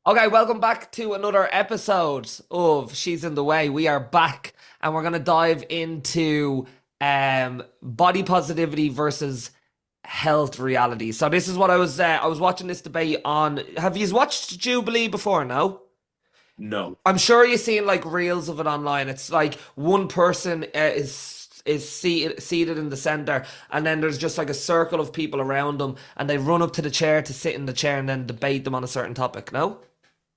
Okay, welcome back to another episode of She's in the Way. We are back and we're going to dive into body positivity versus health reality. So this is what I was watching this debate on. Have you watched Jubilee before? No? No. I'm sure you've seen like reels of it online. It's like one person is seated in the center, and then there's just like a circle of people around them, and they run up to the chair to sit in the chair and then debate them on a certain topic. No?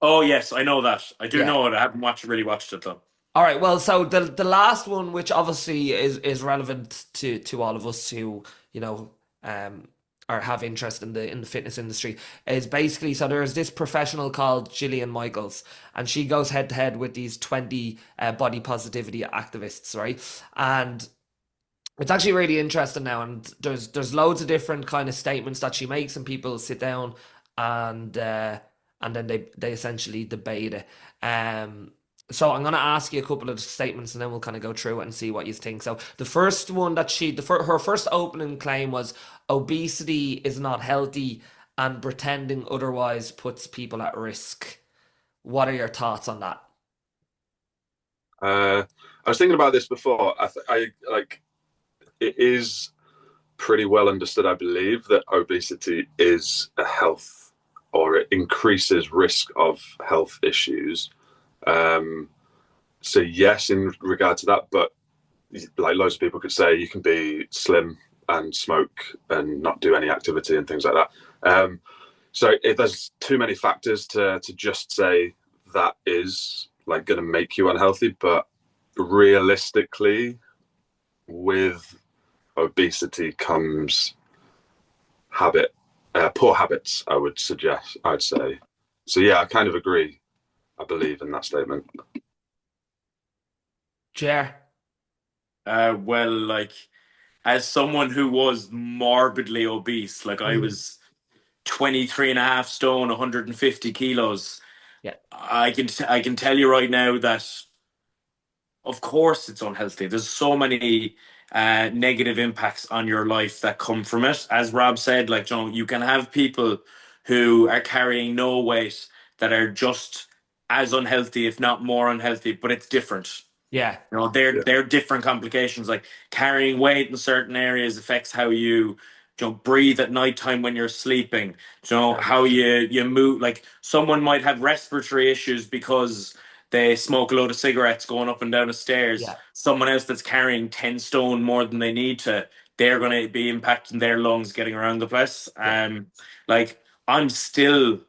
Oh yes, I know that. I do Yeah. know it. I haven't really watched it though. All right. Well, so the last one, which obviously is relevant to all of us who you know um or have interest in the fitness industry, is basically, so there's this professional called Gillian Michaels, and she goes head to head with these 20 body positivity activists, right? And it's actually really interesting now, and there's loads of different kind of statements that she makes, and people sit down and then they essentially debate it. So I'm gonna ask you a couple of statements, and then we'll kind of go through it and see what you think. So the first one that her first opening claim was obesity is not healthy, and pretending otherwise puts people at risk. What are your thoughts on that? I was thinking about this before. I like it is pretty well understood, I believe, that obesity is a health or it increases risk of health issues. Um, so yes, in regard to that, but like loads of people could say you can be slim and smoke and not do any activity and things like that. So there's too many factors to just say that is like going to make you unhealthy, but realistically, with obesity comes poor habits. I'd say. So yeah, I kind of agree. I believe in that statement. Jer? Well, like as someone who was morbidly obese, like I Mm. was 23 and a half stone, 150 kilos. Yeah. I can tell you right now that of course it's unhealthy. There's so many negative impacts on your life that come from it. As Rob said, like John, you can have people who are carrying no weight that are just as unhealthy, if not more unhealthy, but it's different. Yeah. You know, they're different complications. Like carrying weight in certain areas affects how you breathe at nighttime when you're sleeping. You know, Yeah. how you move. Like someone might have respiratory issues because they smoke a load of cigarettes going up and down the stairs. Yeah. Someone else that's carrying 10 stone more than they need to, they're going to be impacting their lungs getting around the place. Yeah. Like I'm still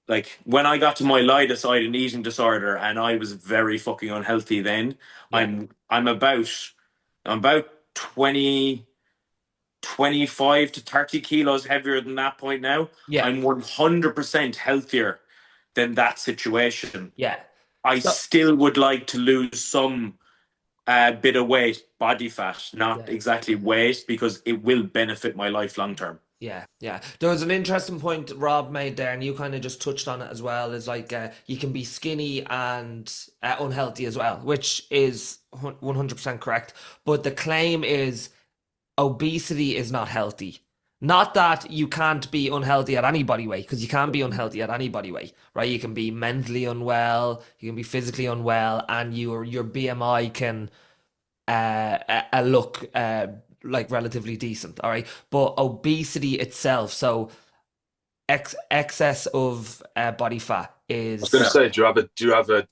like when I got to my lightest, I had an eating disorder and I was very fucking unhealthy then. Yeah. I'm about 20 25 to 30 kilos heavier than that point now. Yeah. I'm 100% healthier than that situation. Yeah. I So still would like to lose some bit of weight, body fat, not yeah. exactly weight, because it will benefit my life long term. Yeah, yeah. There was an interesting point Rob made there, and you kind of just touched on it as well. Is like you can be skinny and unhealthy as well, which is 100% correct. But the claim is obesity is not healthy. Not that you can't be unhealthy at any body weight, because you can be unhealthy at any body weight, right? You can be mentally unwell, you can be physically unwell, and your BMI can look like relatively decent, all right? But obesity itself, so excess of body fat I was going to is. say, do you have a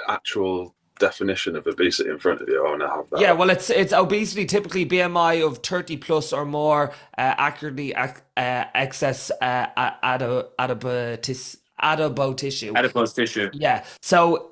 actual definition of obesity in front of you? I want to have that Yeah, up. well, it's obesity, typically BMI of 30 plus or more, accurately excess adipose tissue. Adipose tissue. Yeah. So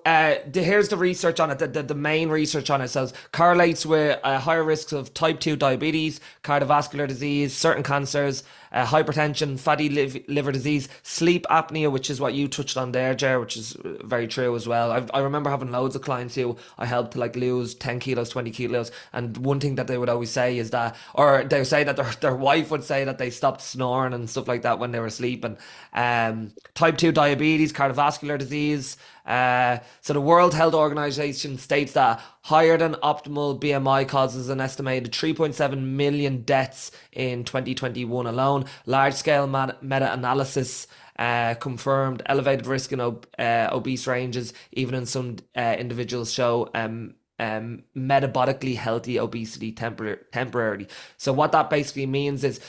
here's the research on it. The main research on it says correlates with higher risks of type 2 diabetes, cardiovascular disease, certain cancers, hypertension, fatty liver disease, sleep apnea, which is what you touched on there, Jer, which is very true as well. I remember having loads of clients who I helped to like lose 10 kilos, 20 kilos. And one thing that they would always say is that, or they would say that their wife would say that they stopped snoring and stuff like that when they were sleeping. Type 2 diabetes, cardiovascular disease. So the World Health Organization states that higher than optimal BMI causes an estimated 3.7 million deaths in 2021 alone. Large scale meta analysis confirmed elevated risk in obese ranges, even in some individuals show metabolically healthy obesity temporarily. So what that basically means is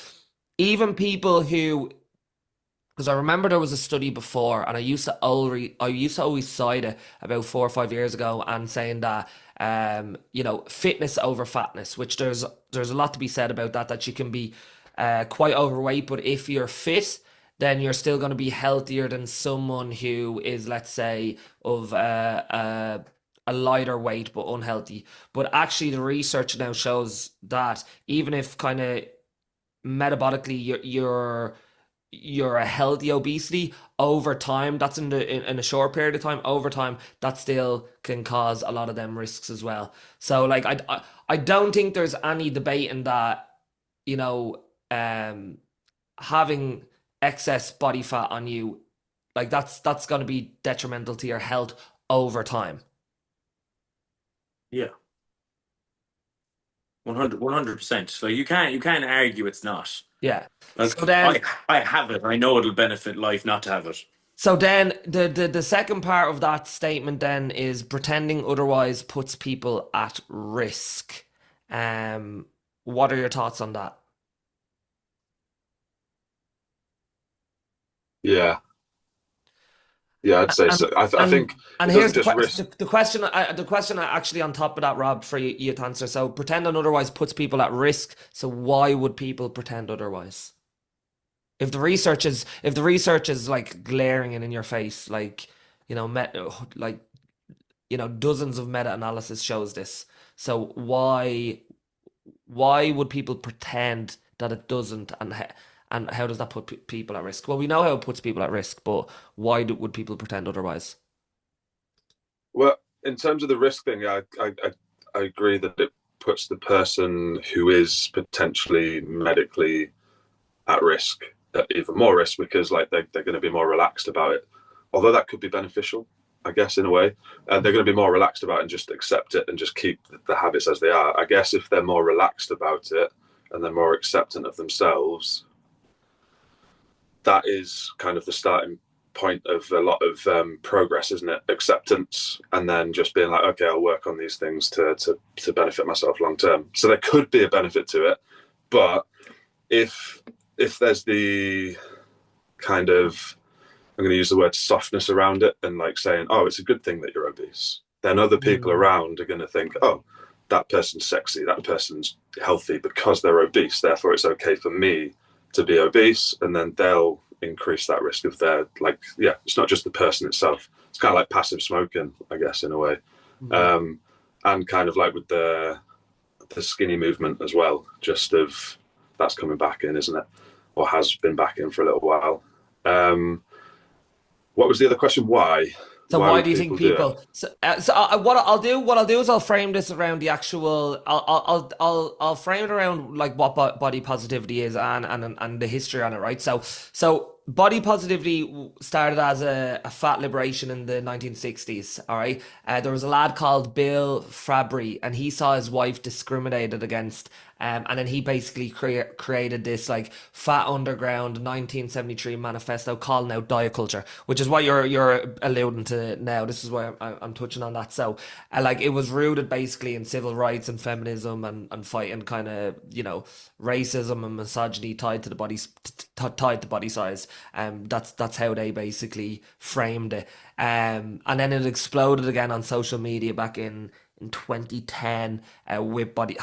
even people who, because I remember there was a study before, and I used to always cite it about 4 or 5 years ago, and saying that fitness over fatness, which there's a lot to be said about that. That you can be quite overweight, but if you're fit, then you're still going to be healthier than someone who is, let's say, of a lighter weight but unhealthy. But actually, the research now shows that even if kind of metabolically you're a healthy obesity over time, that's in a short period of time, over time that still can cause a lot of them risks as well. So like I don't think there's any debate in that, you know having excess body fat on you, like that's going to be detrimental to your health over time. Yeah, 100%. Like you can't argue it's not. Yeah. Like So then I have it. I know it'll benefit life not to have it. So then the second part of that statement then is pretending otherwise puts people at risk. Um, what are your thoughts on that? Yeah, yeah, I'd say And so. I and think and it here's doesn't the just question. risk. The question actually on top of that, Rob, for you to answer. So pretending otherwise puts people at risk. So why would people pretend otherwise? If the research is like glaring and in your face, like like dozens of meta-analysis shows this. So why would people pretend that it doesn't, and how does that put people at risk? Well, we know how it puts people at risk, but why would people pretend otherwise? Well, in terms of the risk thing, I agree that it puts the person who is potentially medically at risk at even more risk, because like they're going to be more relaxed about it. Although that could be beneficial, I guess, in a way. They're going to be more relaxed about it and just accept it and just keep the habits as they are. I guess if they're more relaxed about it and they're more acceptant of themselves, that is kind of the starting point of a lot of progress, isn't it? Acceptance, and then just being like, okay, I'll work on these things to benefit myself long term. So there could be a benefit to it, but if there's the kind of, I'm going to use the word softness around it, and like saying, oh, it's a good thing that you're obese, then other people Mm. around are going to think, oh, that person's sexy, that person's healthy because they're obese, therefore it's okay for me to be obese, and then they'll increase that risk of their, like, yeah, it's not just the person itself. It's kind of like passive smoking, I guess, in a way. Mm. um and kind of like with the skinny movement as well, just of that's coming back in, isn't it? Or has been back in for a little while. What was the other question? Why? So Why why would do you think people do it? people? What I'll do is I'll frame this around the actual. I'll frame it around like what body positivity is, and the history on it, right? So body positivity started as a fat liberation in the 1960s. All right, there was a lad called Bill Fabry, and he saw his wife discriminated against. And then he basically created this like fat underground 1973 manifesto calling out diet culture, which is what you're alluding to now. This is why I'm touching on that. So, like, it was rooted basically in civil rights and feminism, and fighting kind of racism and misogyny tied to the tied to body size. That's how they basically framed it. And then it exploded again on social media back in 2010, with body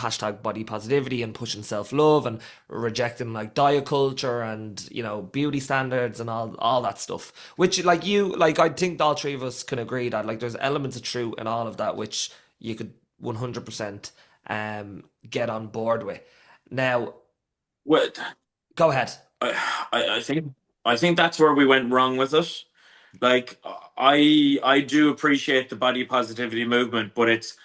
positivity and pushing self-love and rejecting like diet culture and beauty standards and all that stuff, which like I think all three of us can agree that like there's elements of truth in all of that, which you could 100% get on board with. Now, Well, go ahead. I think that's where we went wrong with it. Like I do appreciate the body positivity movement, but it's,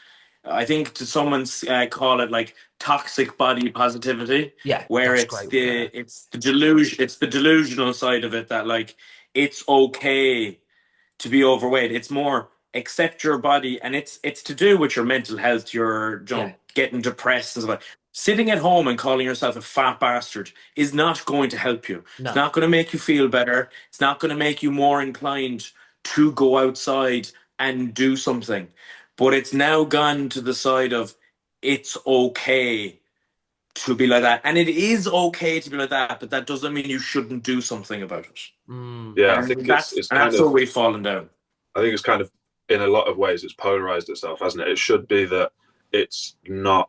I think to someone's call it like toxic body positivity, Yeah, where that's it's great. the Yeah. it's the delusion, it's the delusional side of it, that like it's okay to be overweight. It's more accept your body, and it's to do with your mental health, your Yeah. getting depressed and stuff like. Sitting at home and calling yourself a fat bastard is not going to help you. It's No. not going to make you feel better. It's not going to make you more inclined to go outside and do something. But it's now gone to the side of it's okay to be like that. And it is okay to be like that, but that doesn't mean you shouldn't do something about it. Mm. Yeah, I And think that's it's and kind that's of where we've fallen down. I think it's kind of in a lot of ways it's polarized itself, hasn't it? It should be that it's not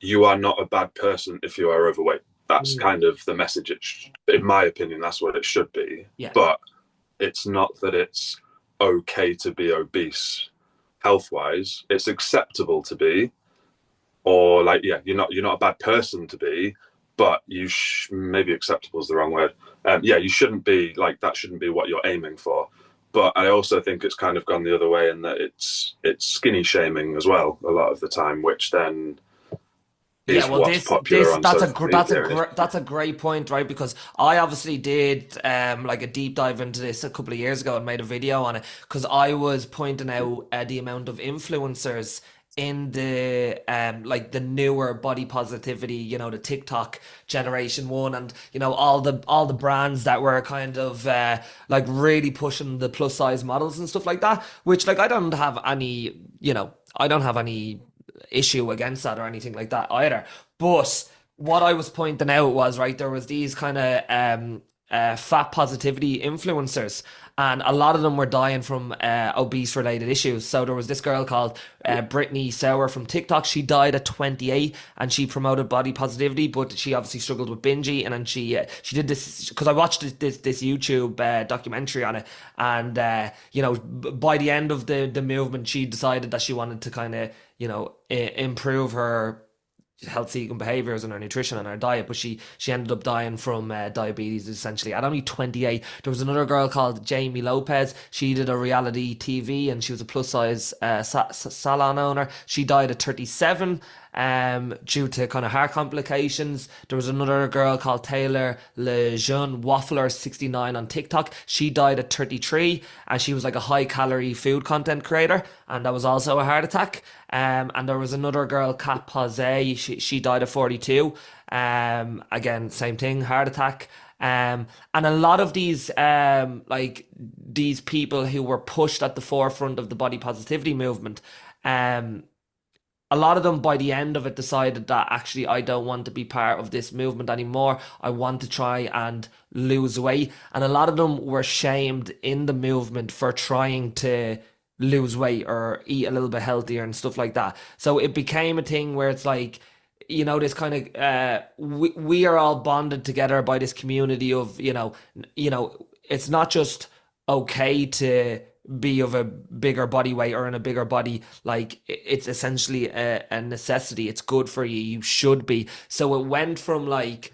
you are not a bad person if you are overweight. That's Mm. kind of the message. In my opinion, that's what it should be. Yeah. But it's not that it's okay to be obese health wise. It's acceptable to be, or like, yeah, you're not a bad person to be, but maybe acceptable is the wrong word. Yeah, you shouldn't be like that. Shouldn't be what you're aiming for. But I also think it's kind of gone the other way in that it's skinny shaming as well a lot of the time, which then Yeah, is well, what's popular on social media. that's a great point, right? Because I obviously did like a deep dive into this a couple of years ago and made a video on it because I was pointing out the amount of influencers in the like the newer body positivity, the TikTok generation one, and all the brands that were kind of like really pushing the plus size models and stuff like that, which like I don't have any issue against that or anything like that either. But what I was pointing out was, right, there was these kind of fat positivity influencers, and a lot of them were dying from obese related issues. So there was this girl called Brittany Sauer from TikTok. She died at 28, and she promoted body positivity, but she obviously struggled with binge eating, and she did this because I watched this YouTube documentary on it, and by the end of the movement, she decided that she wanted to kind of improve her healthy eating behaviors and her nutrition and her diet, but she ended up dying from diabetes essentially at only 28. There was another girl called Jamie Lopez. She did a reality TV and she was a plus size salon owner. She died at 37 due to kind of heart complications. There was another girl called Taylor Lejeune Waffler 69 on TikTok. She died at 33 and she was like a high calorie food content creator, and that was also a heart attack. And there was another girl, Kat Pazé. She died at 42. Again, same thing, heart attack. And a lot of these like these people who were pushed at the forefront of the body positivity movement, a lot of them by the end of it decided that actually I don't want to be part of this movement anymore. I want to try and lose weight. And a lot of them were shamed in the movement for trying to lose weight or eat a little bit healthier and stuff like that. So it became a thing where it's like, this kind of we are all bonded together by this community of, it's not just okay to be of a bigger body weight or in a bigger body. Like it's essentially a necessity. It's good for you. You should be. So it went from like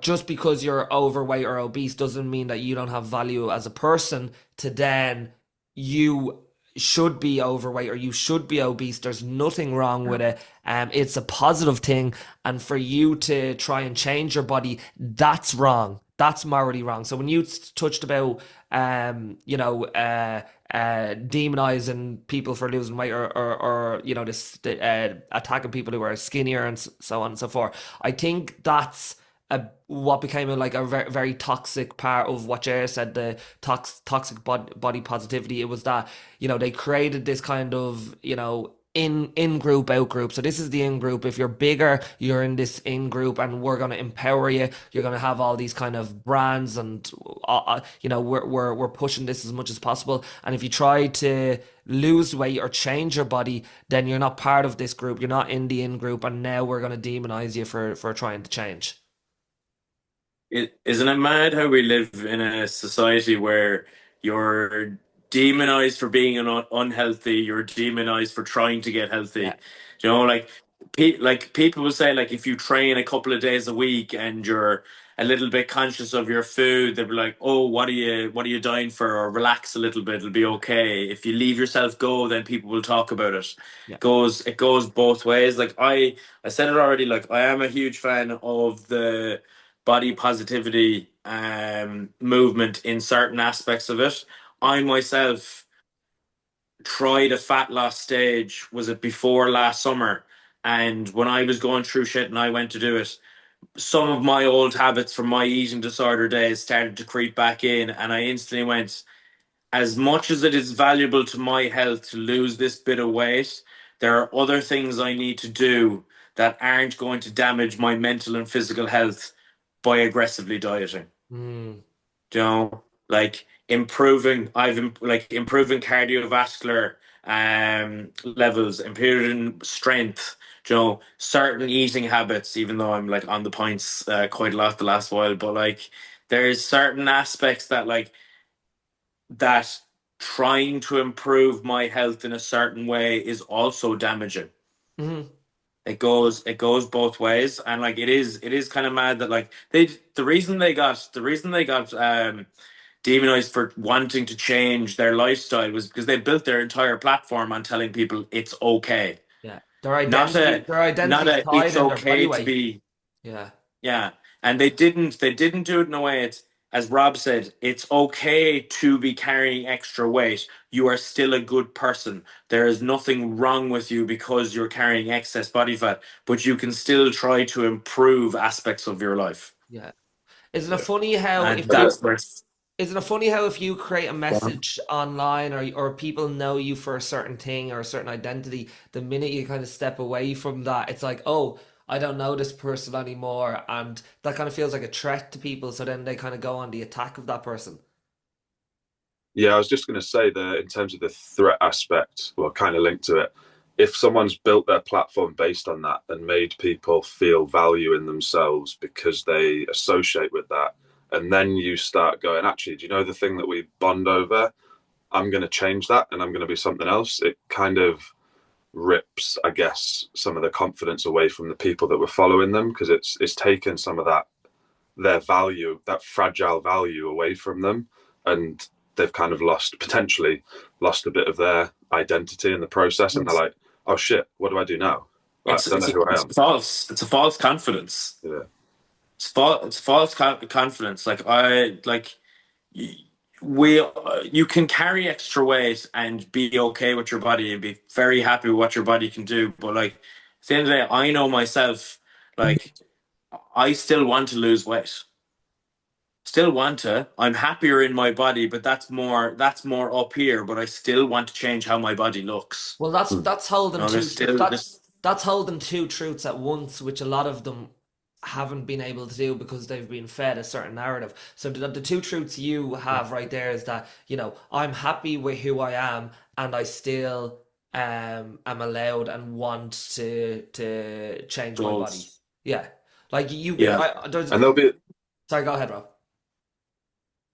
just because you're overweight or obese doesn't mean that you don't have value as a person, to then you should be overweight or you should be obese. There's nothing wrong with it. It's a positive thing. And for you to try and change your body, that's wrong. That's morally wrong. So when you touched about, demonizing people for losing weight or this attacking people who are skinnier and so on and so forth, I think that's what became like a very, very toxic part of what Ger said, the toxic body positivity. It was that, they created this kind of, in group, out group. So this is the in group. If you're bigger, you're in this in group, and we're going to empower you. You're going to have all these kind of brands, and we're pushing this as much as possible. And if you try to lose weight or change your body, then you're not part of this group. You're not in the in group, and now we're going to demonize you for trying to change. Isn't it mad how we live in a society where you're demonized for being unhealthy, you're demonized for trying to get healthy? Yeah. Like like people will say, like, if you train a couple of days a week and you're a little bit conscious of your food, they'll be like, "Oh, what are you dying for?" Or relax a little bit, it'll be okay. If you leave yourself go, then people will talk about it. Yeah. It goes both ways. Like I said it already. Like, I am a huge fan of the body positivity movement in certain aspects of it. I myself tried a fat loss stage, was it before last summer? And when I was going through shit and I went to do it, some of my old habits from my eating disorder days started to creep back in, and I instantly went, as much as it is valuable to my health to lose this bit of weight, there are other things I need to do that aren't going to damage my mental and physical health by aggressively dieting. Mm. You know, like improving cardiovascular levels, improving strength, you know, certain eating habits, even though I'm like on the points quite a lot the last while, but like there's certain aspects that that trying to improve my health in a certain way is also damaging. Mm. It goes both ways, and like it is kind of mad that like the reason they got demonized for wanting to change their lifestyle was because they built their entire platform on telling people it's okay. Yeah. Not a Their not identity's a tied it's in their body okay to weight. be. Yeah. Yeah. And they didn't do it in a way. It's, as Rob said, it's okay to be carrying extra weight. You are still a good person. There is nothing wrong with you because you're carrying excess body fat, but you can still try to improve aspects of your life. Yeah. Isn't it Yeah. funny how And if I you that's where isn't it funny how if you create a message online or people know you for a certain thing or a certain identity, the minute you kind of step away from that, it's like, oh, I don't know this person anymore, and that kind of feels like a threat to people. So then they kind of go on the attack of that person. Yeah, I was just going to say that in terms of the threat aspect, well, kind of linked to it, if someone's built their platform based on that and made people feel value in themselves because they associate with that, and then you start going, actually, do you know the thing that we bond over? I'm going to change that and I'm going to be something else. It kind of rips, I guess, some of the confidence away from the people that were following them because it's taken some of that their value, that fragile value away from them, and they've kind of potentially lost a bit of their identity in the process, and they're it's like, oh shit, what do I do now? Like, it's I don't it's know who I it's am. false. It's a false confidence. Yeah. It's false confidence. Like I like y- we you can carry extra weight and be okay with your body and be very happy with what your body can do, but like at the end of the day, I know myself, like I still want to lose weight. Still want to. I'm happier in my body, but that's more up here, but I still want to change how my body looks. Well, that's holding No, there's two still this that's holding two truths at once, which a lot of them haven't been able to do because they've been fed a certain narrative. So the two truths you have right there is that, I'm happy with who I am and I still am allowed and want to change my body. goals. Yeah. Like you Yeah. there's And there'll be, sorry, go ahead, Rob.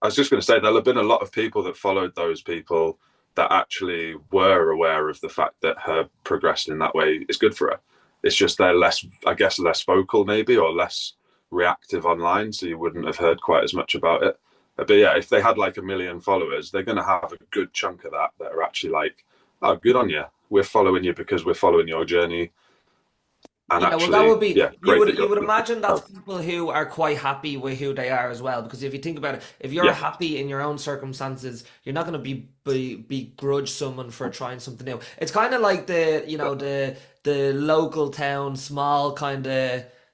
I was just going to say, there'll have been a lot of people that followed those people that actually were aware of the fact that her progressing in that way is good for her. It's just they're less, I guess, less vocal maybe, or less reactive online, so you wouldn't have heard quite as much about it. But yeah, if they had like 1 million followers, they're going to have a good chunk of that are actually like, oh, good on you. We're following you because we're following your journey. And Yeah, well, that actually, would be yeah, great that you you're. would imagine that's people who are quite happy with who they are as well. Because if you think about it, if you're Yeah, happy in your own circumstances, you're not going to begrudge someone for trying something new. It's kind of like the local town,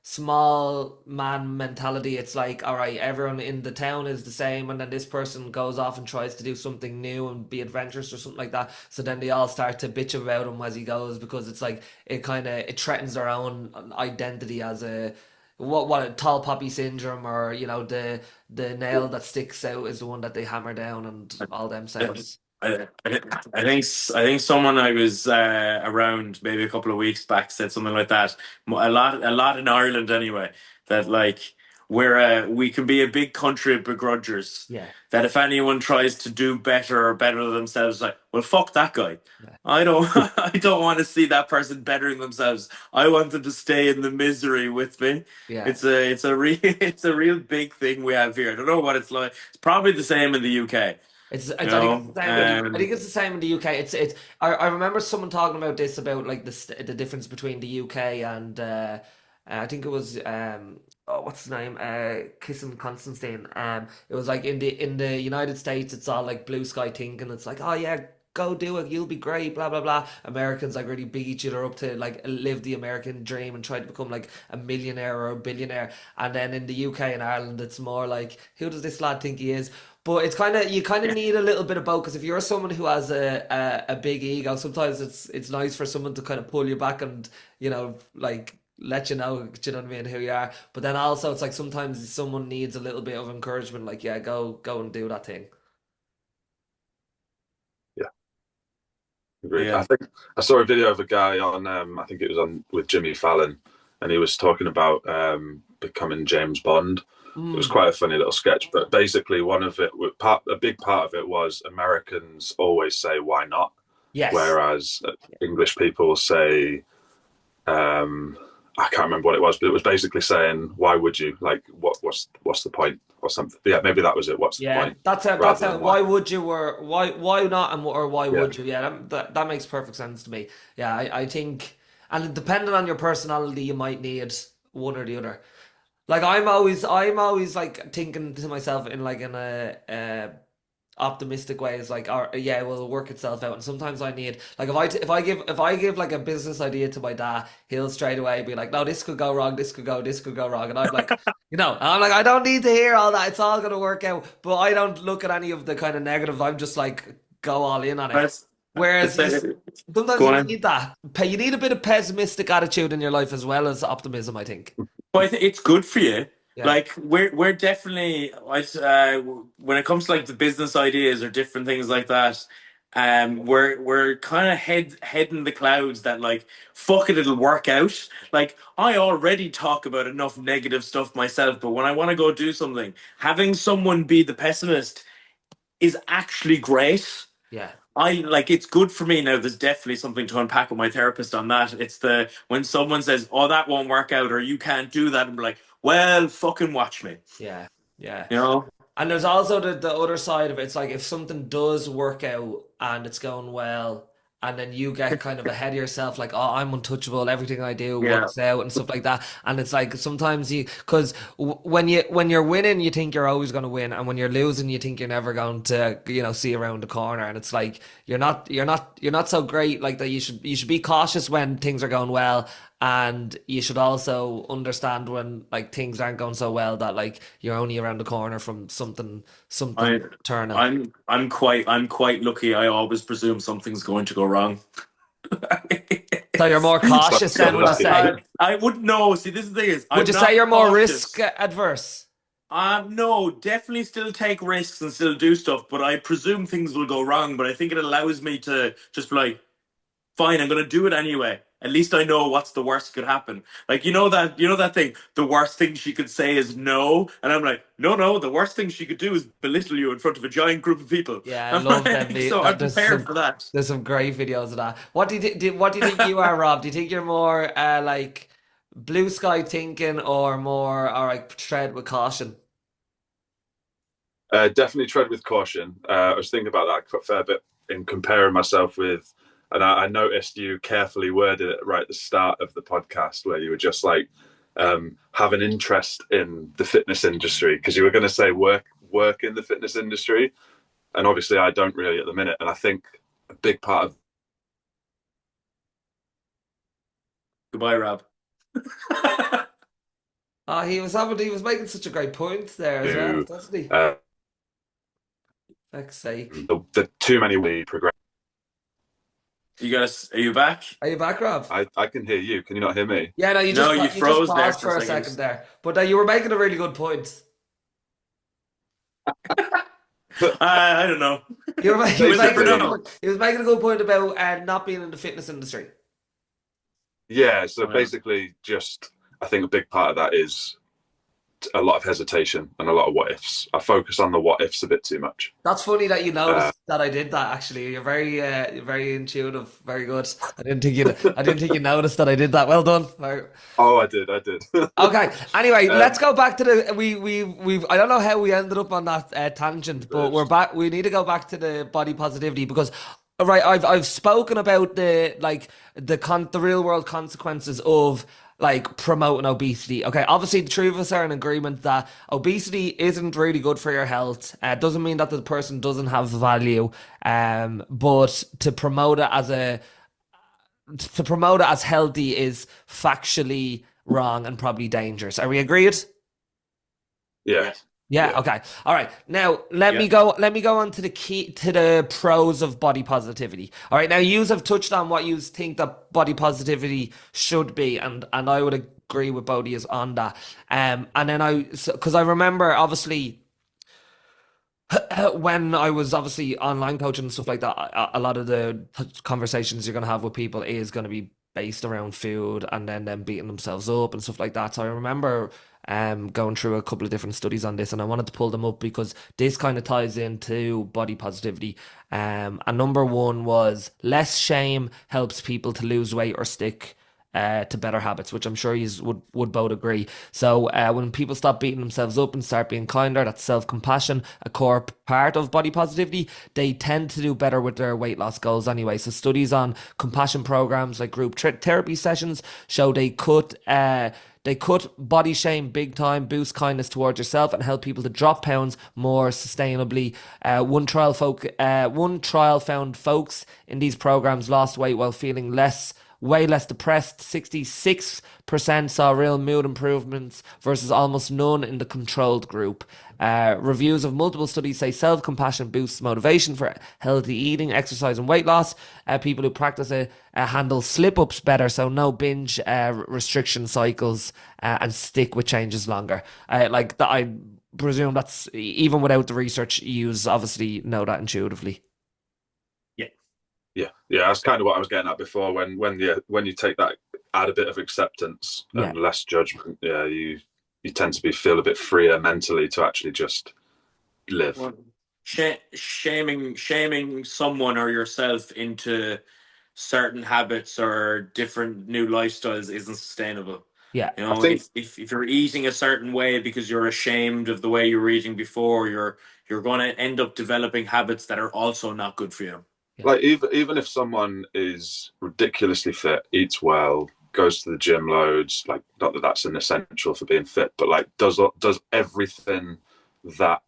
small man mentality. It's like, all right, everyone in the town is the same, and then this person goes off and tries to do something new and be adventurous or something like that. So then they all start to bitch about him as he goes because it's like it threatens their own identity as a what a tall poppy syndrome, or the nail that sticks out is the one that they hammer down, and all them sounds. I think someone I was around maybe a couple of weeks back said something like that. A lot in Ireland anyway. That like we can be a big country of begrudgers. Yeah, That if anyone tries to do better or better themselves, like, well, fuck that guy. yeah, I don't I don't want to see that person bettering themselves. I want them to stay in the misery with me. yeah. It's a real big thing we have here. I don't know what it's like. It's probably the same in the UK. I think it's the same in I think it's the same in the UK. I remember someone talking about this about like the difference between the UK and I think it was oh, what's his name, Kissing Constantine. It was like in the United States it's all like blue sky thinking. It's like, oh yeah, go do it, you'll be great, blah blah blah. Americans like really big each other up to like live the American dream and try to become like a millionaire or a billionaire. And then in the UK and Ireland, it's more like, who does this lad think he is? But it's kind of, you kind of need a little bit of both, because if you're someone who has a big ego, sometimes it's nice for someone to kind of pull you back and, you know, like let you know, do you know what I mean, who you are. But then also it's like sometimes someone needs a little bit of encouragement, like, yeah, go and do that thing. Yeah, agreed. Yeah. I think I saw a video of a guy on, I think it was on with Jimmy Fallon, and he was talking about becoming James Bond. It was quite a funny little sketch, but basically a big part of it was Americans always say, "Why not?" Yes. Whereas English people say, I can't remember what it was, but it was basically saying, "Why would you? Like, what's the point?" or something. But yeah, maybe that was it. What's the point? That's how. Why would you, or why not, and or why would you? Yeah, that makes perfect sense to me. Yeah, I think, and depending on your personality, you might need one or the other. Like I'm always like thinking to myself in like in a optimistic way. Is like, yeah, well, it'll work itself out. And sometimes I need, like, if I give like a business idea to my dad, he'll straight away be like, no, this could go wrong, this could go wrong, and I'm like, you know, and I'm like, I don't need to hear all that. It's all gonna work out. But I don't look at any of the kind of negatives. I'm just like, go all in on it. Whereas sometimes you need that. You need a bit of pessimistic attitude in your life as well as optimism, I think. Well, I think it's good for you. Yeah. Like we're definitely when it comes to like the business ideas or different things like that, we're kind of head in the clouds that like, fuck it, it'll work out. Like I already talk about enough negative stuff myself, but when I want to go do something, having someone be the pessimist is actually great. Yeah. It's good for me now. There's definitely something to unpack with my therapist on that. It's when someone says, "Oh, that won't work out," or "You can't do that," and be like, "Well, fucking watch me." Yeah. Yeah. You know? And there's also the other side of it. It's like if something does work out and it's going well, and then you get kind of ahead of yourself, like, oh, I'm untouchable, everything I do works out and stuff like that. And it's like sometimes because when you're winning, you think you're always going to win, and when you're losing, you think you're never going to, you know, see around the corner. And it's like you're not so great like that. You should be cautious when things are going well. And you should also understand when like things aren't going so well that like you're only around the corner from something turning. I'm quite lucky. I always presume something's going to go wrong. So you're more cautious then, would you say? I wouldn't know. See, this is the thing is, would you say you're more risk adverse? No, definitely still take risks and still do stuff, but I presume things will go wrong. But I think it allows me to just be like, fine, I'm going to do it anyway. At least I know what's the worst could happen. Like, you know that thing, the worst thing she could say is no. And I'm like, no, the worst thing she could do is belittle you in front of a giant group of people. Yeah, I love them. So I'm prepared for that. There's some great videos of that. What do you think you are, Rob? Do you think you're more like blue sky thinking or more, all right, tread with caution? Definitely tread with caution. I was thinking about that a fair bit in comparing myself with, and I noticed you carefully worded it right at the start of the podcast where you were just like, have an interest in the fitness industry, because you were going to say work in the fitness industry. And obviously I don't really at the minute. And I think a big part of... Goodbye, Rob. He was making such a great point there as well, doesn't he? Fuck's sake. The too many we progress. Are you back? Are you back, Rob? I can hear you. Can you not hear me? Yeah, no, you froze just paused for a second there. But you were making a really good point. I don't know. He was making a good point about not being in the fitness industry. Yeah, so basically just, I think a big part of that is a lot of hesitation and a lot of what ifs. I focus on the what ifs a bit too much. That's funny that you noticed that I did that. Actually, you're very intuitive, very good. I didn't think you noticed that I did that. Well done. Oh, I did. Okay. Anyway, let's go back to the we've. I don't know how we ended up on that tangent, but we're back. We need to go back to the body positivity because. Right, I've spoken about the real world consequences of like promoting obesity. Okay, obviously the three of us are in agreement that obesity isn't really good for your health. Doesn't mean that the person doesn't have value. But to promote it as healthy is factually wrong and probably dangerous. Are we agreed? Yeah, Yes. Yeah, yeah. okay. All right. Now Yeah. let me go on to the pros of body positivity. All right. Now you have touched on what you think that body positivity should be, and I would agree with both of you on that. And then because I remember obviously when I was obviously online coaching and stuff like that, a lot of the conversations you're going to have with people is going to be based around food and then them beating themselves up and stuff like that. So I remember going through a couple of different studies on this, and I wanted to pull them up because this kind of ties into body positivity. And number one was less shame helps people to lose weight or stick to better habits, which I'm sure you would both agree. So when people stop beating themselves up and start being kinder, that's self-compassion, a core part of body positivity. They tend to do better with their weight loss goals anyway. So studies on compassion programs like group therapy sessions show they cut body shame big time, boost kindness towards yourself, and help people to drop pounds more sustainably. One trial found folks in these programs lost weight while feeling way less depressed. 66% saw real mood improvements versus almost none in the controlled group. Reviews of multiple studies say self-compassion boosts motivation for healthy eating, exercise, and weight loss. People who practice it handle slip-ups better, so no binge restriction cycles, and stick with changes longer. Like that, I presume that's even without the research. You obviously know that intuitively. Yeah. Yeah, that's kind of what I was getting at before. When you take that, add a bit of acceptance Yeah. and less judgment. Yeah, you tend to feel a bit freer mentally to actually just live. Well, shaming someone or yourself into certain habits or different new lifestyles isn't sustainable. Yeah. You I know, think if you're eating a certain way because you're ashamed of the way you were eating before, you're going to end up developing habits that are also not good for you. Yeah. like even if someone is ridiculously fit, eats well, goes to the gym loads, like not that that's an essential for being fit, but like does everything that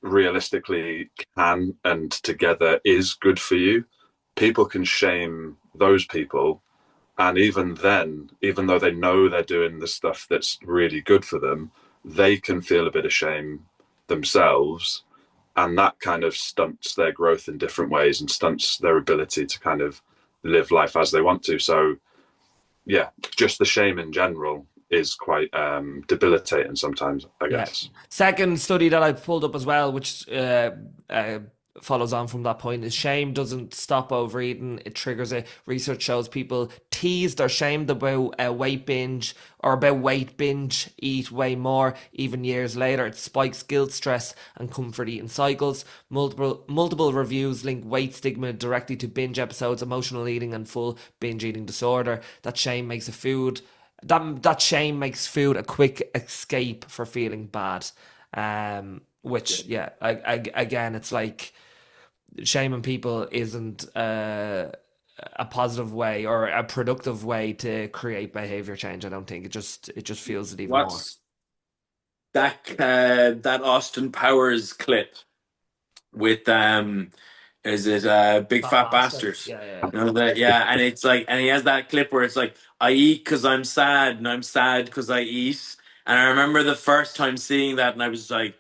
realistically can and together is good for you, people can shame those people. And even then, even though they know they're doing the stuff that's really good for them, they can feel a bit of shame themselves. And that kind of stunts their growth in different ways and stunts their ability to kind of live life as they want to. So, yeah, just the shame in general is quite debilitating sometimes, I Yeah. guess. Second study that I pulled up as well, which follows on from that point, is shame doesn't stop overeating; it triggers it. Research shows people teased or shamed about weight binge eat way more. Even years later, it spikes guilt, stress, and comfort eating cycles. Multiple reviews link weight stigma directly to binge episodes, emotional eating, and full binge eating disorder. That shame makes food a quick escape for feeling bad. Which yeah, again, it's like shaming people isn't a positive way or a productive way to create behavior change. I don't think it just fuels it even more. What's that Austin Powers clip with is it Big Fat Fat bastard. Bastard? Yeah, yeah, You know that, yeah, and it's like, and he has that clip where it's like, I eat because I'm sad, and I'm sad because I eat. And I remember the first time seeing that, and I was like,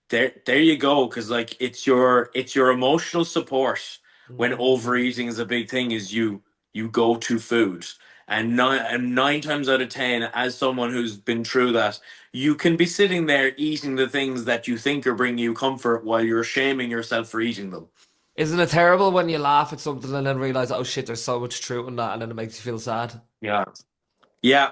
there you go, because like it's your emotional support yeah. when overeating is a big thing, is you go to food. And nine times out of ten, as someone who's been through that, you can be sitting there eating the things that you think are bringing you comfort while you're shaming yourself for eating them. Isn't it terrible when you laugh at something and then realize, oh shit, there's so much truth in that, and then it makes you feel sad? Yeah. Yeah.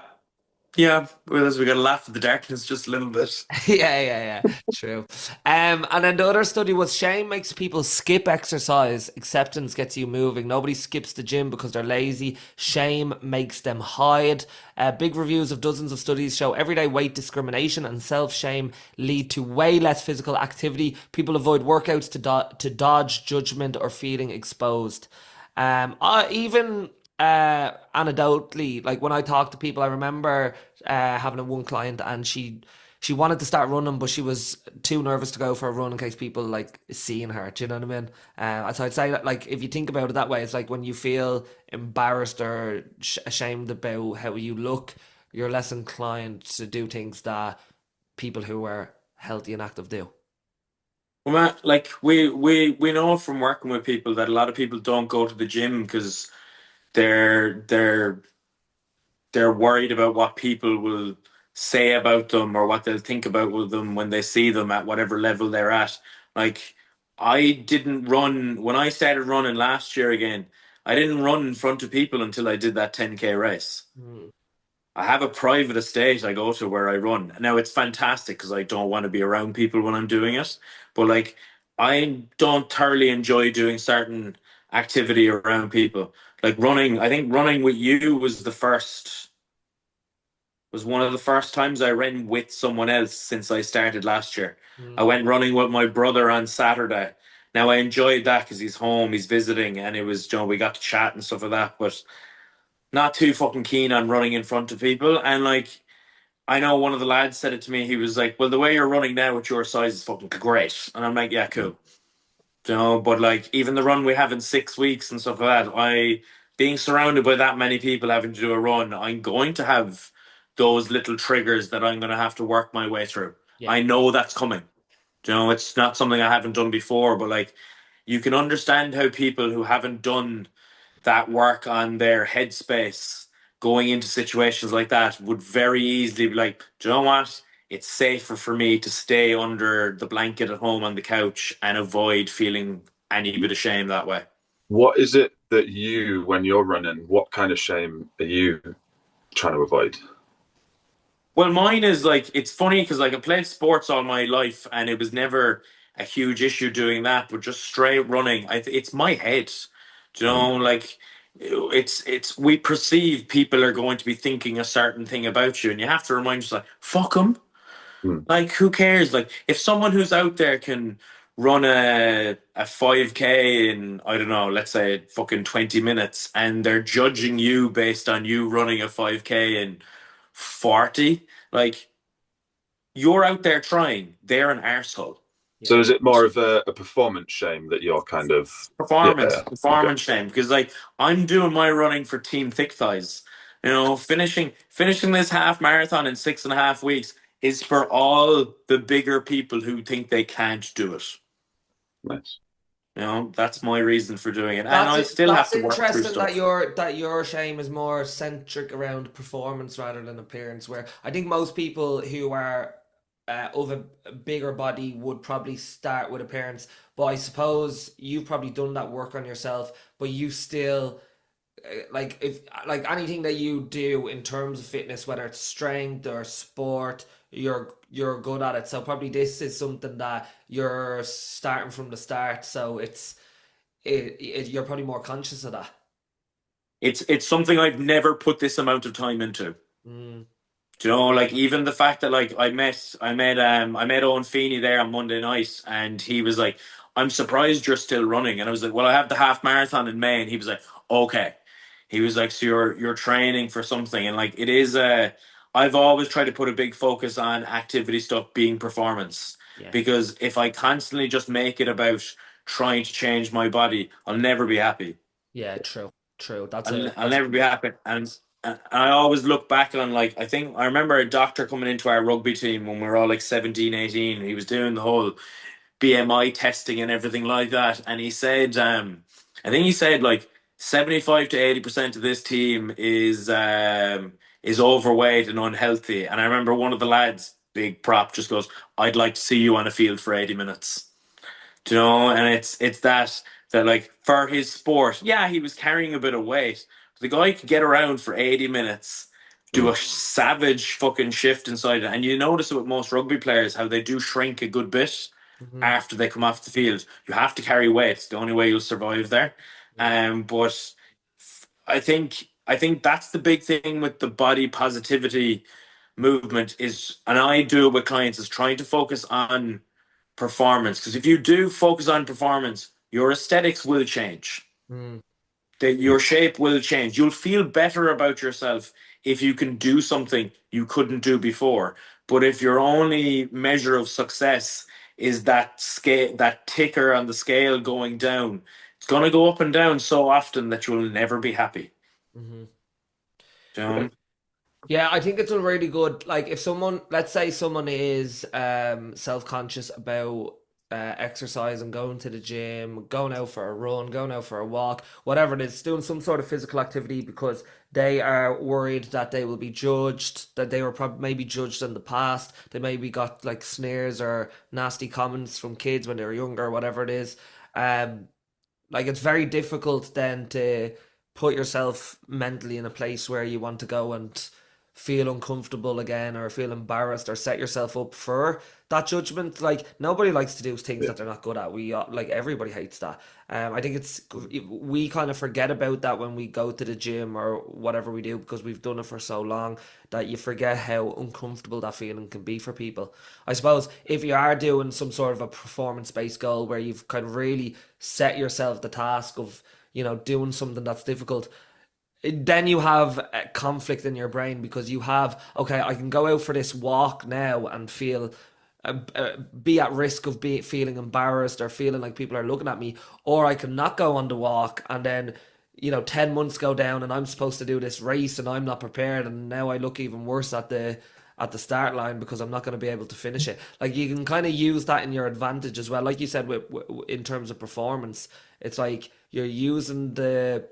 Yeah. Whereas we gotta laugh at the darkness just a little bit. Yeah. True. And then the other study was shame makes people skip exercise. Acceptance gets you moving. Nobody skips the gym because they're lazy. Shame makes them hide. Big reviews of dozens of studies show everyday weight discrimination and self-shame lead to way less physical activity. People avoid workouts to dodge judgment or feeling exposed. Even anecdotally, like when I talk to people, I remember having a one client, and she wanted to start running, but she was too nervous to go for a run in case people like seeing her. Do you know what I mean? So I'd say that, like, if you think about it that way, it's like when you feel embarrassed or ashamed about how you look, you're less inclined to do things that people who are healthy and active do. Well, Matt, like we know from working with people that a lot of people don't go to the gym because they're they're they're worried about what people will say about them or what they'll think about with them when they see them at whatever level they're at. Like, I didn't run when I started running last year again. I didn't run in front of people until I did that 10K race. Mm. I have a private estate I go to where I run. Now it's fantastic because I don't want to be around people when I'm doing it. But like, I don't thoroughly enjoy doing certain activity around people. Like running, I think running with you was one of the first times I ran with someone else since I started last year. I Mm. went running with my brother on Saturday. Now I enjoyed that because he's home, he's visiting, and it was, we got to chat and stuff like that. But not too fucking keen on running in front of people. And like, I know one of the lads said it to me. He was like, "Well, the way you're running now at your size is fucking great." And I'm like, "Yeah, cool." But like, even the run we have in 6 weeks and stuff like that, being surrounded by that many people having to do a run, I'm going to have those little triggers that I'm going to have to work my way through. Yeah. I know that's coming. It's not something I haven't done before, but like, you can understand how people who haven't done that work on their headspace going into situations like that would very easily be like, do you know what? It's safer for me to stay under the blanket at home on the couch and avoid feeling any bit of shame that way. What is it that when you're running, what kind of shame are you trying to avoid? Well, mine is like, it's funny because like I played sports all my life and it was never a huge issue doing that, but just straight running, it's my head. Mm. Like, we perceive people are going to be thinking a certain thing about you, and you have to remind yourself, fuck them. Mm. Like, who cares? Like, if someone who's out there can run a 5K in, I don't know, let's say fucking 20 minutes, and they're judging you based on you running a 5K in 40, like, you're out there trying. They're an arsehole. So Yeah. is it more of a performance shame that you're kind of, Performance, yeah, okay. performance shame. Because like, I'm doing my running for Team Thick Thighs. Finishing this half marathon in 6.5 weeks is for all the bigger people who think they can't do it. Nice. That's my reason for doing it, and That's I it. still have That's to work through interesting that stuff. your shame is more centric around performance rather than appearance. Where I think most people who are of a bigger body would probably start with appearance, but I suppose you've probably done that work on yourself. But you still like, if like anything that you do in terms of fitness, whether it's strength or sport, you're good at it. So probably this is something that you're starting from the start. So you're probably more conscious of that. It's something I've never put this amount of time into. Mm. Like, even the fact that like I met Owen Feeney there on Monday night, and he was like, "I'm surprised you're still running," and I was like, "Well, I have the half marathon in May," and he was like, "Okay." He was like, "So you're training for something," and like, it is I've always tried to put a big focus on activity stuff being performance, Yeah. because if I constantly just make it about trying to change my body, I'll never be happy. Yeah, true. True. I'll That's never be happy. And I always look back on, like, I think I remember a doctor coming into our rugby team when we were all like 17, 18. He was doing the whole BMI testing and everything like that. And he said, I think he said like 75 to 80% of this team is overweight and unhealthy. And I remember one of the lads, big prop, just goes, "I'd like to see you on a field for 80 minutes." And it's that like, for his sport, yeah, he was carrying a bit of weight. The guy could get around for 80 minutes, do Mm. a savage fucking shift inside it. And you notice it with most rugby players how they do shrink a good bit Mhm. after they come off the field. You have to carry weight. It's the only way you'll survive there. Yeah. But I think that's the big thing with the body positivity movement is, and I do it with clients, is trying to focus on performance. Because if you do focus on performance, your aesthetics will change. Mm. that your shape will change. You'll feel better about yourself if you can do something you couldn't do before. But if your only measure of success is that scale, that ticker on the scale going down, it's going to go up and down so often that you'll never be happy. Hmm. You know? Yeah, I think it's a really good. Like, if someone, let's say, someone is self-conscious about exercise and going to the gym, going out for a run, going out for a walk, whatever it is, doing some sort of physical activity because they are worried that they will be judged, that they were probably maybe judged in the past. They maybe got like sneers or nasty comments from kids when they were younger, whatever it is. Um, like, it's very difficult then to put yourself mentally in a place where you want to go and feel uncomfortable again or feel embarrassed or set yourself up for that judgment. Like, nobody likes to do things Yeah. that they're not good at. We like, everybody hates that. I think it's, we kind of forget about that when we go to the gym or whatever we do because we've done it for so long that you forget how uncomfortable that feeling can be for people. I suppose if you are doing some sort of a performance based goal where you've kind of really set yourself the task of, doing something that's difficult, then you have a conflict in your brain because you have, okay, I can go out for this walk now and feel be at risk of feeling embarrassed or feeling like people are looking at me, or I can not go on the walk and then 10 months go down and I'm supposed to do this race and I'm not prepared and now I look even worse at the start line because I'm not going to be able to finish it. Like, you can kind of use that in your advantage as well. Like you said, in terms of performance, it's like you're using that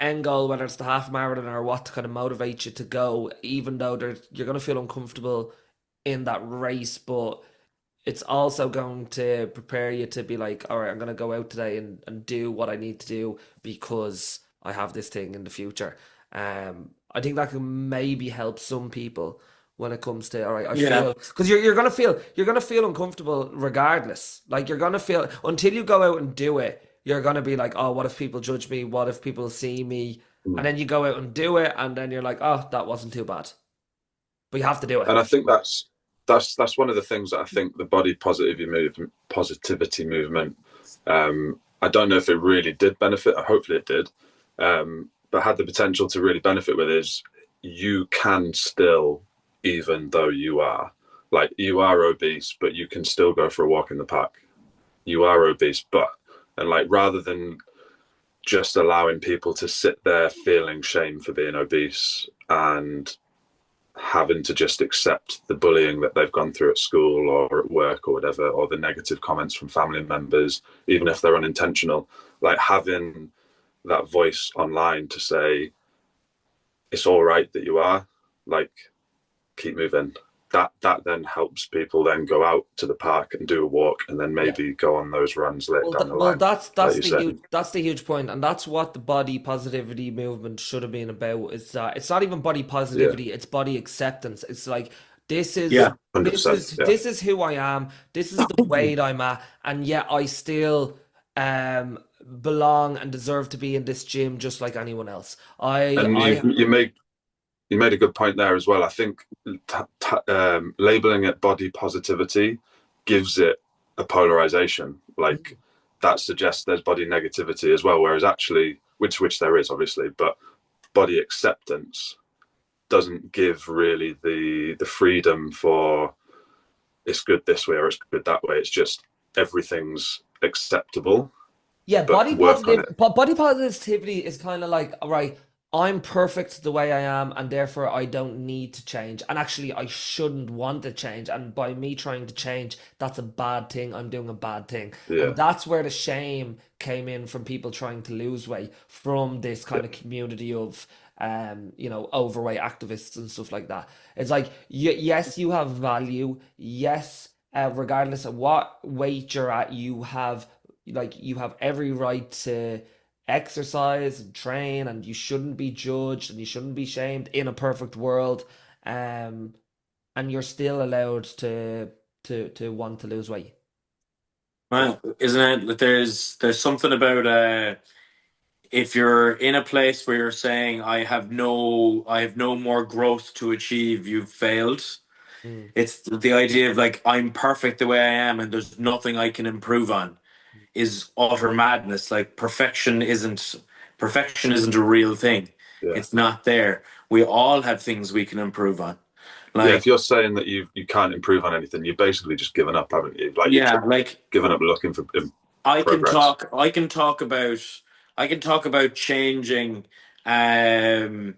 end goal, whether it's the half marathon or what, to kind of motivate you to go, even though you're going to feel uncomfortable in that race. But it's also going to prepare you to be like, all right, I'm going to go out today and do what I need to do because I have this thing in the future. I think that can maybe help some people when it comes to, all right, I Yeah. feel, because you're gonna feel uncomfortable regardless. Like, you're gonna feel until you go out and do it, you're gonna be like, oh, what if people judge me? What if people see me? And Mm. then you go out and do it, and then you're like, oh, that wasn't too bad. But you have to do it. And I think that's one of the things that I think the positivity movement. I don't know if it really did benefit. Hopefully, it did, but had the potential to really benefit with is you can still, even though you are obese, but you can still go for a walk in the park. You are obese, but and like rather than just allowing people to sit there feeling shame for being obese and having to just accept the bullying that they've gone through at school or at work or whatever, or the negative comments from family members, even if they're unintentional, like having that voice online to say, it's all right that you are, like, keep moving. That then helps people then go out to the park and do a walk and then Yeah. maybe go on those runs later Well, down the well, line, that's like that's you the said. huge point, and that's what the body positivity movement should have been about. Is that it's not even body Yeah, positivity; it's body acceptance. It's like, this is Yeah. this 100%. is Yeah. this is who I am. This is the weight I'm at, and yet I still belong and deserve to be in this gym just like anyone else. I And I you made a good point there as well. I think labeling it body positivity gives it a polarization. Like, that suggests there's body negativity as well, whereas actually, which there is obviously, but body acceptance doesn't give really the freedom for it's good this way or it's good that way. It's just everything's acceptable, Yeah, but work on it. body positivity is kind of like, all right, I'm perfect the way I am, and therefore I don't need to change. And actually, I shouldn't want to change. And by me trying to change, that's a bad thing. I'm doing a bad thing. And Yeah, that's where the shame came in from people trying to lose weight, from this yeah, kind of community of overweight activists and stuff like that. It's like, yes, you have value. Yes, regardless of what weight you're at, you have every right to exercise and train, and you shouldn't be judged and you shouldn't be shamed in a perfect world. um and you're still allowed to want to lose weight. Well, isn't it? There's something about if you're in a place where you're saying I have no more growth to achieve, you've failed. Mm. It's the idea of like I'm perfect the way I am and there's nothing I can improve on. is utter madness. Like perfection isn't a real thing. Yeah. It's not there. We all have things we can improve on. Yeah, if Like, you're saying that you can't improve on anything, you're basically just given up, haven't you? Like you've yeah, just like given up looking for I can progress. talk I can talk about changing um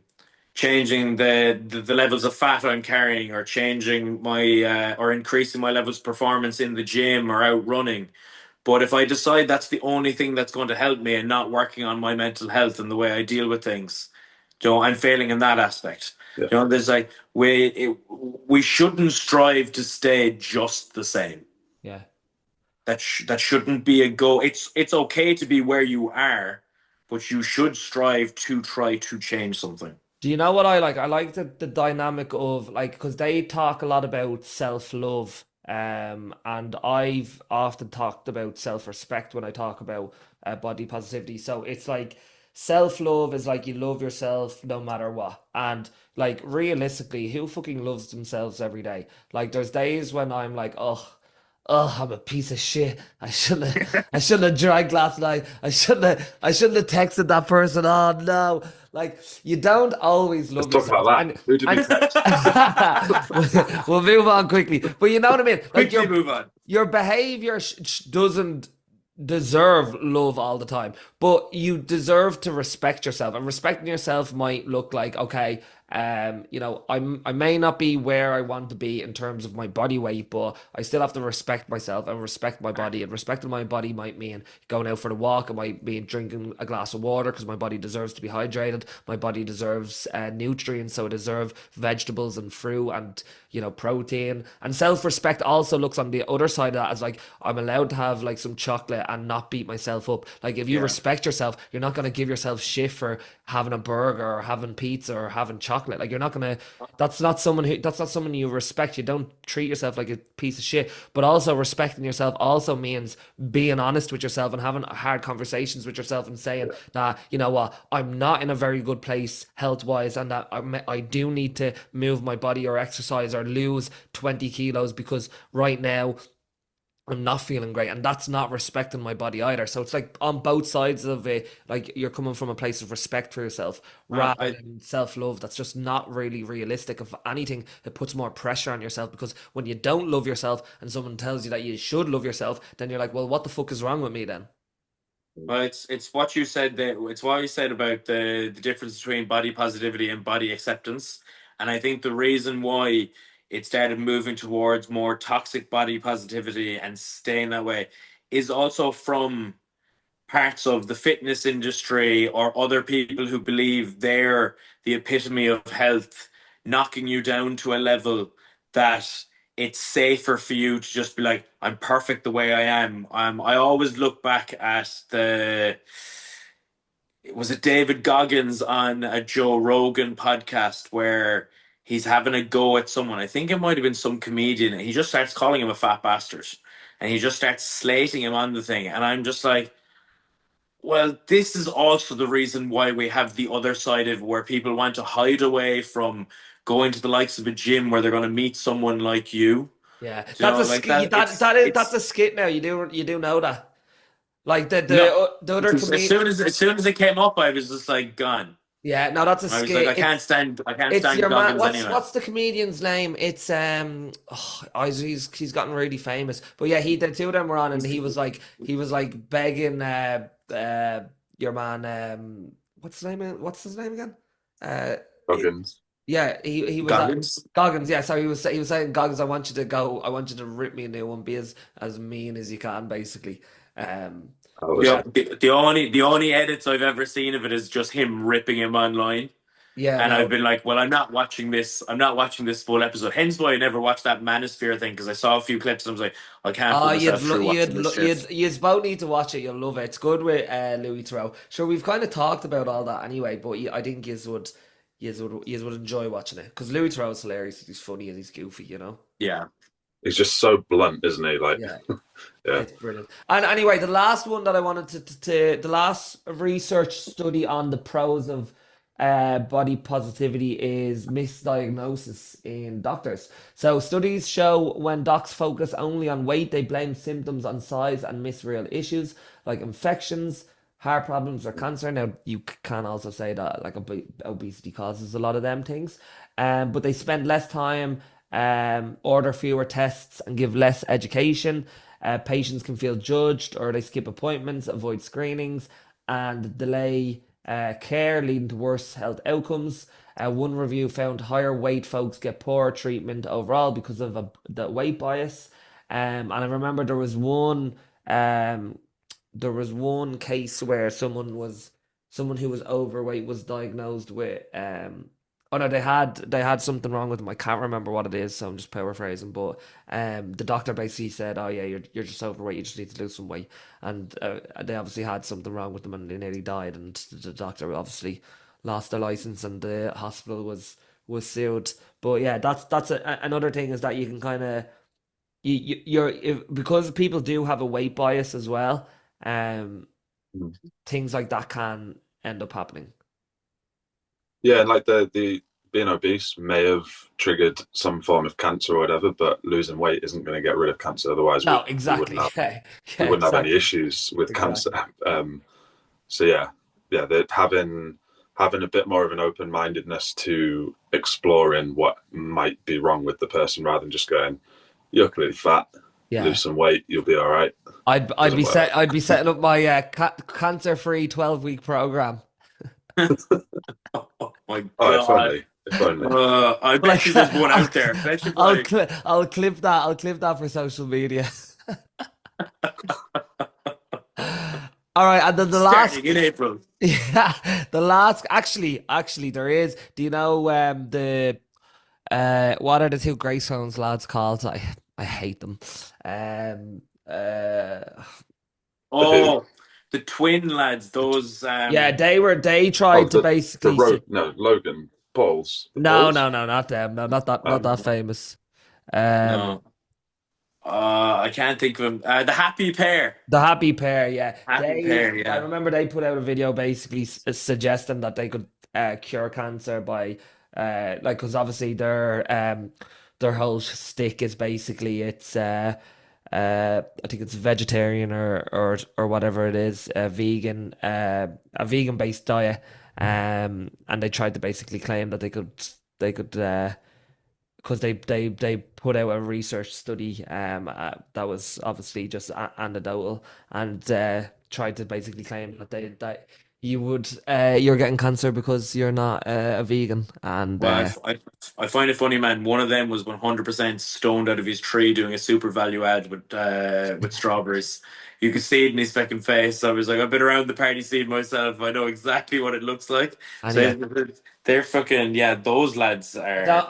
changing the levels of fat I'm carrying, or changing my or increasing my levels of performance in the gym or out running. But if I decide that's the only thing that's going to help me, and not working on my mental health and the way I deal with things, I'm failing in that aspect. Yeah. There's like we shouldn't strive to stay just the same. Yeah. That shouldn't be a goal. It's okay to be where you are, but you should strive to try to change something. Do you know what I like? I like the dynamic of like, because they talk a lot about self-love, and I've often talked about self-respect when I talk about body positivity. So it's like self-love is like you love yourself no matter what. And like realistically, who fucking loves themselves every day? Like there's days when I'm like, oh, I'm a piece of shit. I shouldn't have drank last night. I shouldn't have texted that person. Oh no. Like you don't always Let's love talk yourself. about And that. Who did we text? we'll move on quickly. But you know what I mean? Like Quickly move on. your behavior doesn't deserve love all the time, but you deserve to respect yourself. And respecting yourself might look like, okay, I may not be where I want to be in terms of my body weight, but I still have to respect myself and respect my body. And respecting my body might mean going out for the walk. It might mean drinking a glass of water because my body deserves to be hydrated. My body deserves nutrients, so it deserves vegetables and fruit and protein. And self-respect also looks on the other side of that as like I'm allowed to have like some chocolate and not beat myself up. Like if you Yeah. respect yourself, you're not going to give yourself shit for having a burger or having pizza or having chocolate. Like you're not going to that's not someone you respect. You don't treat yourself like a piece of shit. But also respecting yourself also means being honest with yourself and having hard conversations with yourself and saying that, you know what, I'm not in a very good place health wise, and that I do need to move my body or exercise or lose 20 kilos because right now I'm not feeling great, and that's not respecting my body either. So it's like on both sides of it, like you're coming from a place of respect for yourself rather I than self-love. That's just not really realistic. If anything, it puts more pressure on yourself, because when you don't love yourself and someone tells you that you should love yourself, then you're like, well, what the fuck is wrong with me then? Well, it's what you said there. It's what you said about the difference between body positivity and body acceptance. And I think the reason why it started moving towards more toxic body positivity and staying that way is also from parts of the fitness industry or other people who believe they're the epitome of health, knocking you down to a level that it's safer for you to just be like, I'm perfect the way I am. I always look back at was it David Goggins on a Joe Rogan podcast where he's having a go at someone. I think it might have been some comedian. And he just starts calling him a fat bastard, and he just starts slating him on the thing. And I'm just like, well, this is also the reason why we have the other side of where people want to hide away from going to the likes of a gym where they're going to meet someone like you. Yeah, Do you that's know, a like skit. that? That's a skit now. You do know that. Like No. the other comedian. As soon as it came up, I was just like gone. Yeah, no, that's a I was like, skit. I can't It's stand your man. Goggins What's anyway. the comedian's name? It's he's gotten really famous. But yeah, the two of them were on, and he was like begging your man what's his name again? Uh Goggins. yeah, he was at Goggins. Goggins. Yeah, so he was saying, Goggins, I want you to rip me a new one, be as mean as you can, basically. Oh, But yeah, The only edits I've ever seen of it is just him ripping him online. yeah, And I've no. been like, well, I'm not watching this. I'm not watching this full episode. Hence why I never watched that Manosphere thing, because I saw a few clips and I was like, I can't Oh, put myself through watching this shit. you'd both need to watch it. You'll love it. It's good with Louis Theroux. Sure, we've kind of talked about all that anyway, but I think you would enjoy watching it, because Louis Theroux's hilarious. He's funny and he's goofy, you know. Yeah. he's just so blunt, isn't he? Like, Yeah, yeah, it's brilliant. And anyway, the last one that I wanted the last research study on the pros of body positivity is misdiagnosis in doctors. So studies show when docs focus only on weight, they blame symptoms on size and miss real issues like infections, heart problems, or cancer. Now you can also say that like obesity causes a lot of them things, but they spend less time, order fewer tests, and give less education. Patients can feel judged, or they skip appointments, avoid screenings, and delay care, leading to worse health outcomes. One review found higher weight folks get poorer treatment overall because of the weight bias. And I remember um, there was one case where someone who was overweight was diagnosed with oh no, they had something wrong with them. I can't remember what it is, so I'm just paraphrasing. But the doctor basically said, "Oh yeah, you're just overweight. You just need to lose some weight." And they obviously had something wrong with them, and they nearly died. And the doctor obviously lost their license, and the hospital was sued. But yeah, that's another thing is that you can kind of because people do have a weight bias as well. Um, Mm. things like that can end up happening. Yeah, and like the being obese may have triggered some form of cancer or whatever, but losing weight isn't going to get rid of cancer. Otherwise, No, we wouldn't exactly. have Yeah, we yeah, wouldn't have any exactly, issues with cancer. exactly. So yeah, that having a bit more of an open mindedness to exploring what might be wrong with the person rather than just going, "You're clearly fat, Yeah. lose some weight, you'll be all right." I'd Doesn't be work. setting up my cancer-free 12-week program. Oh my Oh, if God. only, if only. I But bet you there's one out there. I bet you like I'll clip that for social media. All right, and then the starting in last, April. yeah, the last. Actually, there is. Do you know the what are the two Greystones lads called? I hate them. Um, The who? Oh, the twin lads, those yeah, they Oh, tried to the basically. road. No, Logan Pauls. The No, Pauls. no, no, not them. No, not that No. famous. Um, no. I can't think of them. The happy pair. the Happy Pair, yeah. Happy pair, I yeah. remember they put out a video basically suggesting that they could cure cancer by like because obviously their whole stick is basically I think it's vegetarian or whatever it is, a vegan based diet. And they tried to basically claim that they could because they put out a research study that was obviously just anecdotal and tried to basically claim that you're getting cancer because you're not a vegan and Well, I find it funny, man. One of them was 100% stoned out of his tree doing a super value ad with strawberries. You could see it in his fucking face. I was like, I've been around the party scene myself. I know exactly what it looks like. anyway. So they're fucking yeah. Those lads are.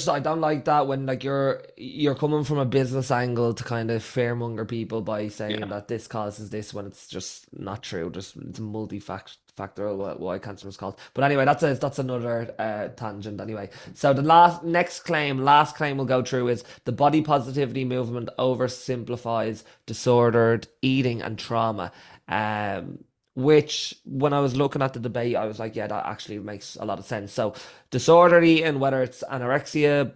I don't like that when like you're coming from a business angle to kind of fearmonger people by saying Yeah. that this causes this when it's just not true. Just it's multifactorial why cancer was caused. But anyway, that's another tangent anyway. So the last claim we'll go through is the body positivity movement oversimplifies disordered eating and trauma. Which when I was looking at the debate, I was like, yeah, that actually makes a lot of sense. So, disordered eating, whether it's anorexia,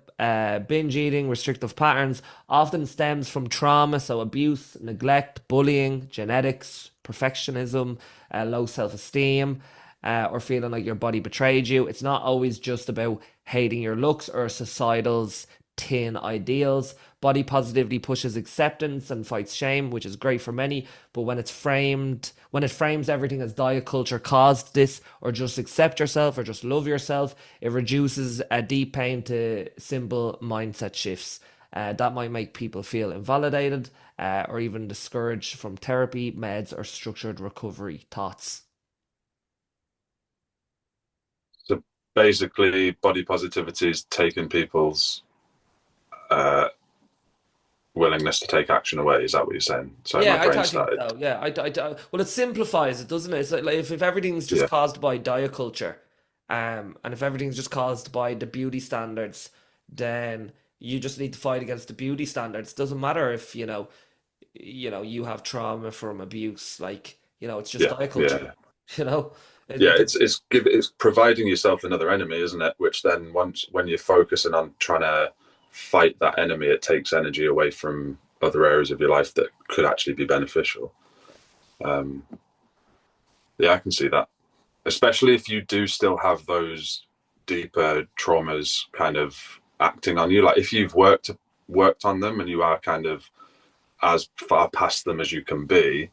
binge eating, restrictive patterns, often stems from trauma, so abuse, neglect, bullying, genetics, perfectionism, low self esteem, or feeling like your body betrayed you. It's not always just about hating your looks or societal's thin ideals. Body positivity pushes acceptance and fights shame, which is great for many. But when it frames everything as diet culture caused this, or just accept yourself, or just love yourself, it reduces a deep pain to simple mindset shifts. That might make people feel invalidated or even discouraged from therapy, meds, or structured recovery thoughts. So basically, body positivity is taking people's uh, willingness to take action away. Is that what you're saying? Sorry, my Yeah, brain I think started. so. Yeah, well, it simplifies it, doesn't it? It's like if everything's just Yeah, caused by diet culture, and if everything's just caused by the beauty standards, then you just need to fight against the beauty standards. Doesn't matter if you have trauma from abuse, like it's just yeah, diet culture. yeah. You know, Yeah, it, it's providing yourself another enemy, isn't it? Which then once when you're focusing on trying to fight that enemy, it takes energy away from other areas of your life that could actually be beneficial. Um, yeah, I can see that, especially if you do still have those deeper traumas kind of acting on you. Like if you've worked on them and you are kind of as far past them as you can be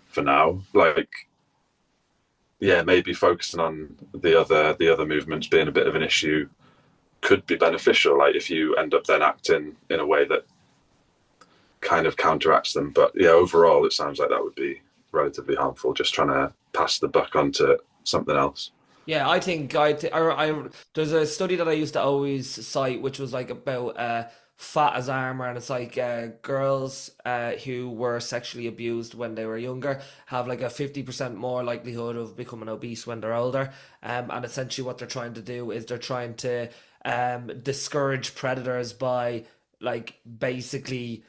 for now, like yeah, maybe focusing on the other movements being a bit of an issue could be beneficial. Like if you end up then acting in a way that kind of counteracts them. But yeah, overall, it sounds like that would be relatively harmful. Just trying to pass the buck on to something else. Yeah, I think there's a study that I used to always cite, which was like about fat as armor, and it's like girls who were sexually abused when they were younger have like a 50% more likelihood of becoming obese when they're older. And essentially, what they're trying to do is they're trying to discourage predators by like basically,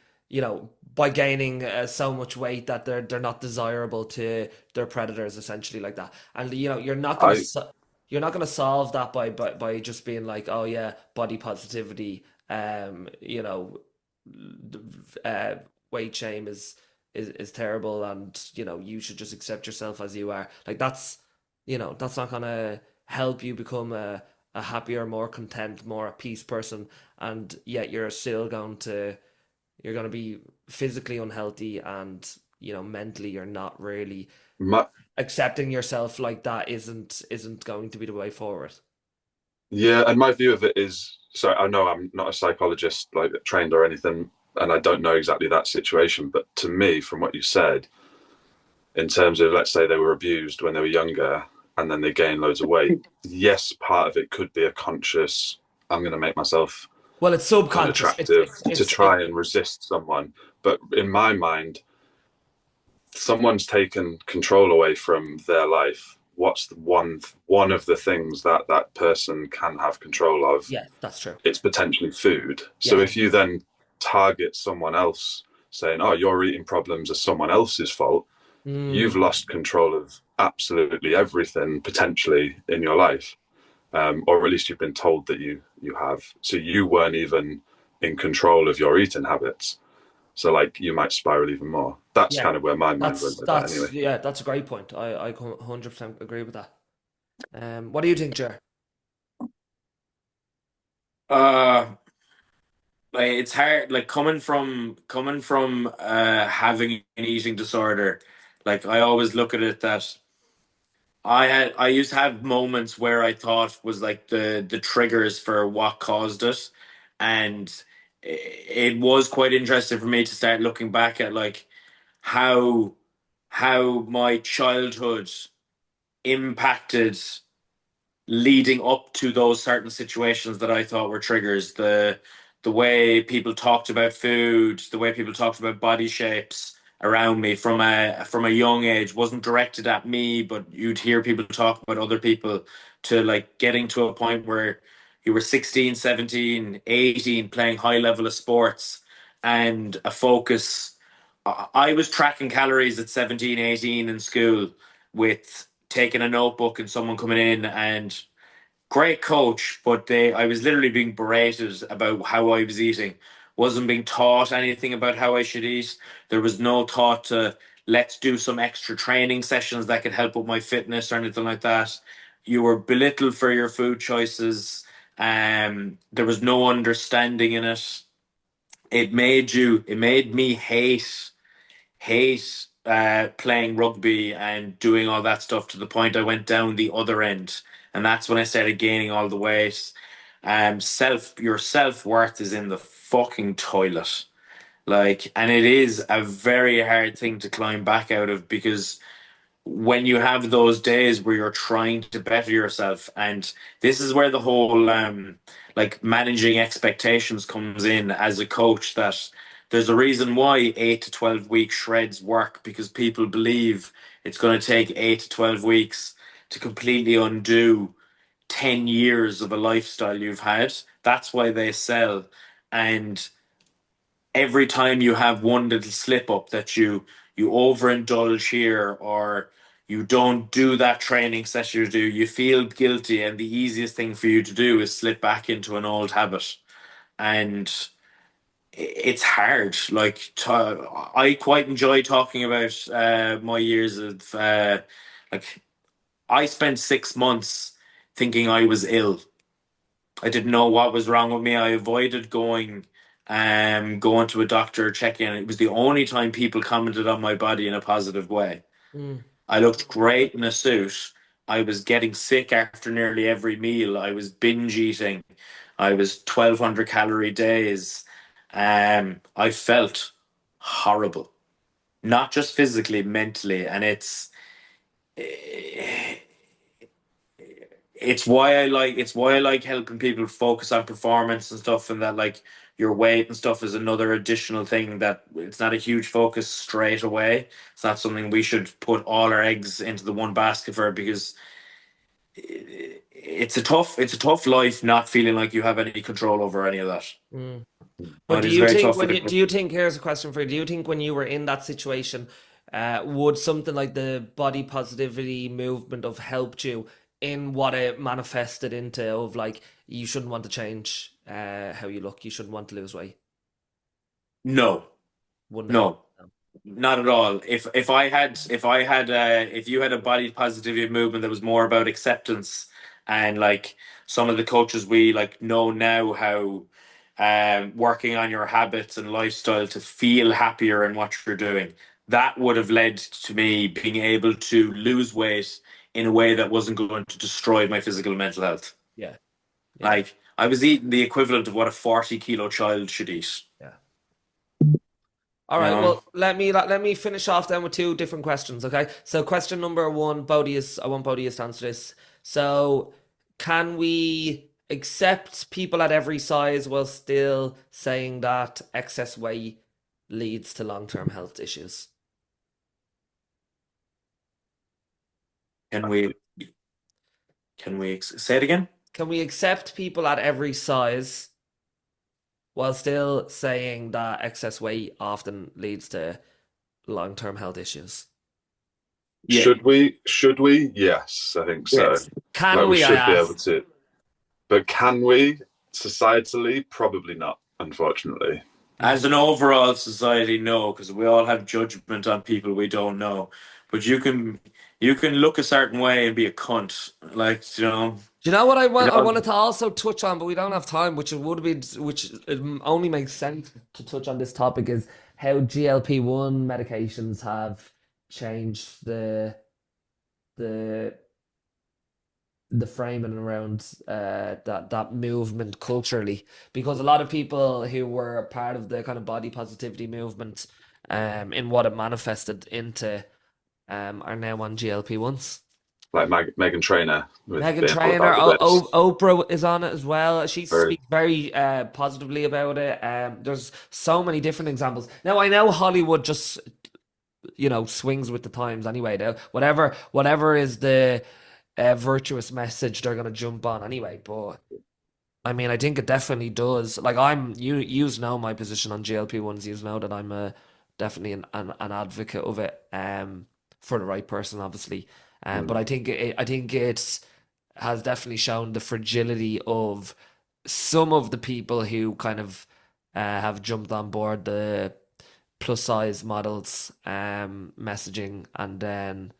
by gaining so much weight that they're not desirable to their predators, essentially like that. And I you're not gonna solve that by just being like, oh yeah, body positivity, uh, weight shame is terrible, and you should just accept yourself as you are. Like that's not gonna help you become a happier, more content, more at peace person, and yet you're going to be physically unhealthy, and mentally you're not really my accepting yourself like that isn't going to be the way forward. Yeah, and my view of it is so I know I'm not a psychologist like trained or anything, and I don't know exactly that situation, but to me, from what you said, in terms of let's say they were abused when they were younger and then they gain loads of weight, yes, part of it could be a conscious, I'm going to make myself Well, it's subconscious. unattractive to try and resist someone. But in my mind, someone's taken control away from their life. What's the one of the things that that person can have control of? Yeah, that's true. It's potentially food. So Yeah. if you then target someone else saying, "Oh, your eating problems are someone else's fault," Mm, you've lost control of absolutely everything potentially in your life, or at least you've been told that you have. So you weren't even in control of your eating habits. So like you might spiral even more. That's yeah. kind of where my mind went That's with that that's anyway. yeah, that's a great point. I 100% agree with that. What do you think, Jer? Uh, like it's hard, like coming from having an eating disorder. Like I always look at it that I used to have moments where I thought was like the triggers for what caused it, and it was quite interesting for me to start looking back at like how how my childhood impacted leading up to those certain situations that I thought were triggers. The way people talked about food, the way people talked about body shapes around me from a young age wasn't directed at me, but you'd hear people talk about other people to like getting to a point where you were 16, 17, 18 playing high level of sports and a focus. I was tracking calories at 17, 18 in school with taking a notebook and someone coming in and great coach, but I was literally being berated about how I was eating. Wasn't being taught anything about how I should eat. There was no thought to let's do some extra training sessions that could help with my fitness or anything like that. You were belittled for your food choices. There was no understanding in it. It made me hate playing rugby and doing all that stuff to the point I went down the other end, and that's when I started gaining all the weight. Your self worth is in the fucking toilet, like, and it is a very hard thing to climb back out of because when you have those days where you're trying to better yourself, and this is where the whole like managing expectations comes in as a coach, that there's a reason why 8 to 12 week shreds work, because people believe it's going to take 8 to 12 weeks to completely undo 10 years of a lifestyle you've had. That's why they sell. And every time you have one little slip up that you overindulge here, or you don't do that training session you do, you feel guilty, and the easiest thing for you to do is slip back into an old habit. And it's hard. Like, I quite enjoy talking about my years of like, I spent 6 months thinking I was ill. I didn't know what was wrong with me. I avoided going to a doctor, checking. It was the only time people commented on my body in a positive way. Mm. I looked great in a suit. I was getting sick after nearly every meal. I was binge eating. I was 1,200 calorie days. I felt horrible, not just physically, mentally, and it's why I like helping people focus on performance and stuff, and that, like, your weight and stuff is another additional thing that it's not a huge focus straight away. It's not something we should put all our eggs into the one basket for, because it's a tough life not feeling like you have any control over any of that. Mm. No, But it do is you very think tough for the. here's a question for you. Do you think when you were in that situation, would something like the body positivity movement have helped you in what it manifested into, of like, you shouldn't want to change how you look, you shouldn't want to lose weight? No, Wouldn't have. no. Not at all. If you had a body positivity movement that was more about acceptance, and like some of the coaches we like know now how working on your habits and lifestyle to feel happier in what you're doing, that would have led to me being able to lose weight in a way that wasn't going to destroy my physical and mental health. Yeah, yeah, Like, I was eating the equivalent of what a 40-kilo child should eat. yeah. All You right. know? Well, let me finish off then with two different questions. Okay. So question number one, I want Bodhius to answer this. So, can we accept people at every size while still saying that excess weight leads to long-term health issues? Can we say it again? Can we accept people at every size while still saying that excess weight often leads to long-term health issues? Yeah. Should we? Should we? Yes, I think so. Yes. Can Like, we we? I should be able asked. to. But can we? Societally, probably not, unfortunately. As an overall society, no, because we all have judgment on people we don't know. But you can look a certain way and be a cunt, like, Do you know what I You want? I know, wanted to also touch on, but we don't have time. Which it only makes sense to touch on this topic, is how GLP-1 medications have changed the the framing around that movement culturally, because a lot of people who were part of the kind of body positivity movement, in what it manifested into, are now on GLP-1s. like Megan Trainor with Megan being all Trainor, about the bits. Oprah is on it as well. She Very, speaks very positively about it. There's so many different examples. Now I know Hollywood just, swings with the times anyway. Whatever is the virtuous message, they're gonna jump on anyway. But I mean, I think it definitely does. Like, you know my position on GLP-1s. You know that I'm definitely an advocate of it. For the right person, obviously. But I think it has definitely shown the fragility of some of the people who kind of have jumped on board the plus size models messaging, and then,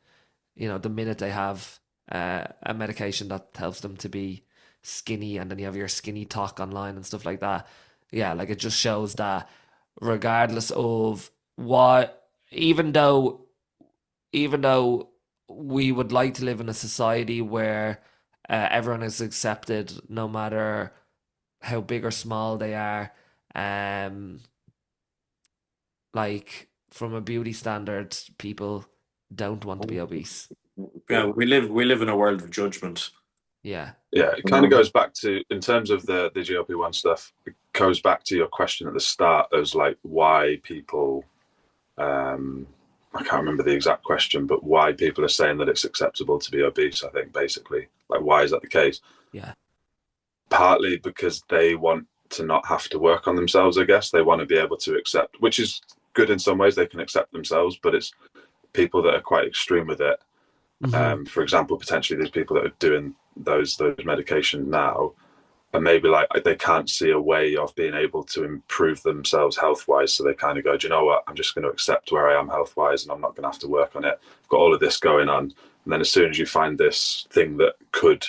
the minute they have a medication that helps them to be skinny, and then you have your skinny talk online and stuff like that. Yeah, like, it just shows that regardless of what, even though we would like to live in a society where everyone is accepted no matter how big or small they are, um, like, from a beauty standard, people don't want to be obese. Yeah, we live in a world of judgment. Yeah. yeah, it kind of goes back to, in terms of the GLP-1 stuff, it goes back to your question at the start as like why people, I can't remember the exact question, but why people are saying that it's acceptable to be obese, I think, basically. Like, why is that the case? Yeah. Partly because they want to not have to work on themselves, I guess. They want to be able to accept, which is good in some ways, they can accept themselves, but it's people that are quite extreme with it. Hmm. For example, potentially these people that are doing those medications now, and maybe like they can't see a way of being able to improve themselves health wise, so they kind of go, do you know what, I'm just going to accept where I am health wise and I'm not going to have to work on it. I've got all of this going on, and then as soon as you find this thing that could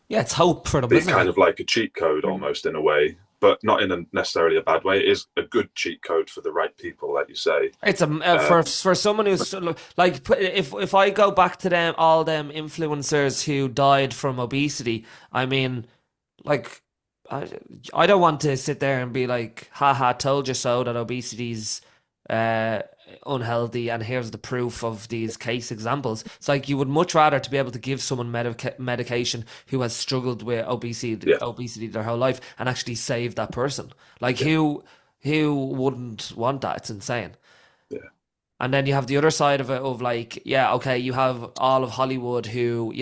Yeah, it's hope for them, be isn't kind it? of like a cheat code almost in a way, but not in a necessarily a bad way. It is a good cheat code for the right people, like you say. It's a uh, for someone who's like, if I go back to them, all them influencers who died from obesity, I mean, like, I I don't want to sit there and be like, haha, told you so, that obesity's uh unhealthy and here's the proof of these case examples. It's like you would much rather to be able to give someone medication who has struggled with yeah, obesity their whole life and actually save that person. Like yeah, who wouldn't want that? It's insane. yeah, And then you have the other side of it of like, yeah, okay, you have all of Hollywood who,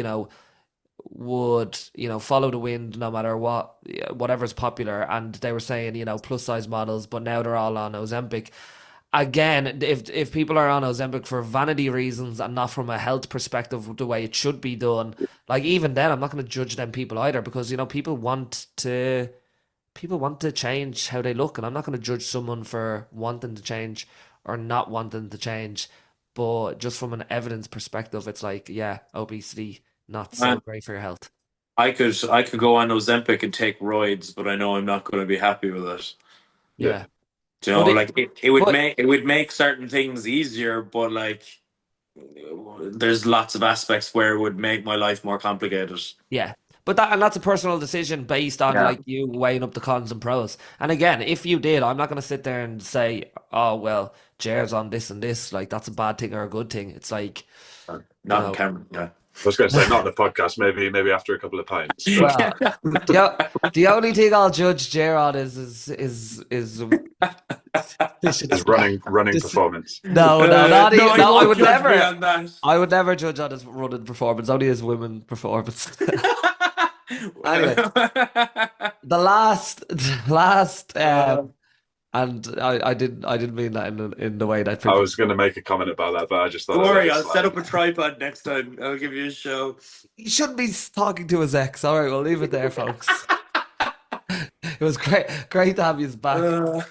would, follow the wind no matter what, whatever's popular. And they were saying, plus size models, but now they're all on Ozempic. Again, if people are on Ozempic for vanity reasons and not from a health perspective, the way it should be done, like even then, I'm not going to judge them people either because, people want to change how they look, and I'm not going to judge someone for wanting to change or not wanting to change. But just from an evidence perspective, it's like, yeah, obesity not so Man, great for your health. I could go on Ozempic and take roids, but I know I'm not going to be happy with it. yeah, Yeah, Do you but know, it, like it would but make certain things easier, but like there's lots of aspects where it would make my life more complicated. yeah, but that's a personal decision based on Yeah. like you weighing up the cons and pros. And again, if you did, I'm not going to sit there and say, oh well, Jer's on this and this, like that's a bad thing or a good thing. It's like, you Not in know. camera. Yeah. I was going to say not on the podcast, maybe after a couple of pints, but Well, the only thing I'll judge Ger on is his just, running just performance. no, no, not No, even, you no. I won't would judge me never, on that. I would never judge on his running performance. Only his women performance. Anyway, the last, Uh, and I didn't mean that in the way that I people. was going to make a comment about that, but I just thought don't I'd let worry, it I'll set slide. up a tripod next time. I'll give you a show. He shouldn't be talking to his ex. All right, we'll leave it there, folks. It was great to have you back.